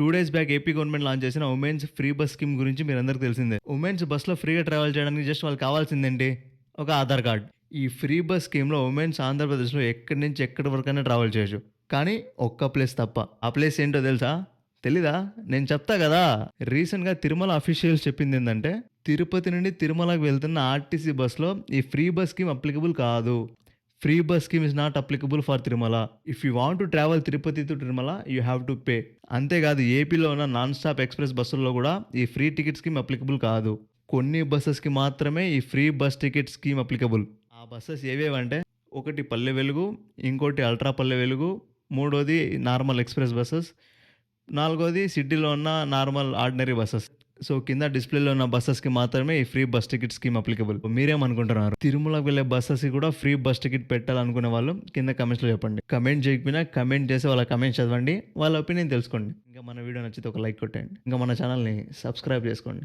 2 days back AP government launch చేసిన women's free bus scheme గురించి మీరందరికీ తెలిసిందే. ఉమెన్స్ బస్‌లో ఫ్రీగా ట్రావెల్ చేయడానికి జస్ట్ వాళ్ళకి కావాల్సిందేంటి? ఒక ఆధార్ కార్డ్. ఈ ఫ్రీ బస్ స్కీమ్‌లో ఉమెన్స్ ఆంధ్రప్రదేశ్‌లో ఎక్కడి నుంచి ఎక్కడి వరకైనా ట్రావెల్ చేయొచ్చు. కానీ ఒక్క ప్లేస్ తప్ప. ఆ ప్లేస్ ఏంటో తెలుసా? తెలీదా? నేను చెప్తా గదా! రీసెంట్‌గా తిరుమల అఫీషియల్స్ చెప్పిందేందంటే, తిరుపతి నుండి తిరుమలకి వెళ్తున్న ఆర్టీసీ బస్‌లో ఈ ఫ్రీ బస్ స్కీమ్ అప్లికబుల్ కాదు. Free bus scheme is not applicable for Tirumala. If you want to travel Tirupati to Tirumala you have to pay. అంతేకాదు ఏపీలో ఉన్న నాన్ స్టాప్ ఎక్స్‌ప్రెస్ బస్సుల్లో గూడా ఈ ఫ్రీ టికెట్ స్కీమ్ అప్లికబుల్ కాదు. కొన్ని బసెస్‌కి మాత్రమే ఈ free bus ticket scheme applicable. ఆ బసెస్ ఏవేవంటే, ఒకటి పల్లె వెలుగు, ఇంకోటి అల్ట్రా పల్లె వెలుగు, మూడోది నార్మల్ ఎక్స్‌ప్రెస్ బసెస్, నాలుగోది సిటీలో ఉన్న నార్మల్ ఆర్డినరీ బసెస్. సో, కింద డిస్‌ప్లేలో ఉన్న బసెస్‌కి మాత్రమే ఈ free bus ticket scheme applicable. మీరేమనుకుంటున్నారు? తిరుమలకి వెళ్ళే బసెస్‌కి కూడా ఫ్రీ బస్ టికెట్ పెట్టాలనుకునే వాళ్ళు కింద కామెంట్స్‌లో చెప్పండి. కామెంట్ చేయకపోయినా కామెంట్ చేసి వాళ్ళ కామెంట్స్ చదవండి. వాళ్ళ ఒపీనియన్ తెలుసుకోండి. ఇంకా మన వీడియో నచ్చితే ఒక లైక్ కొట్టండి. ఇంకా మన ఛానల్‌ని సబ్స్క్రైబ్ చేసుకోండి.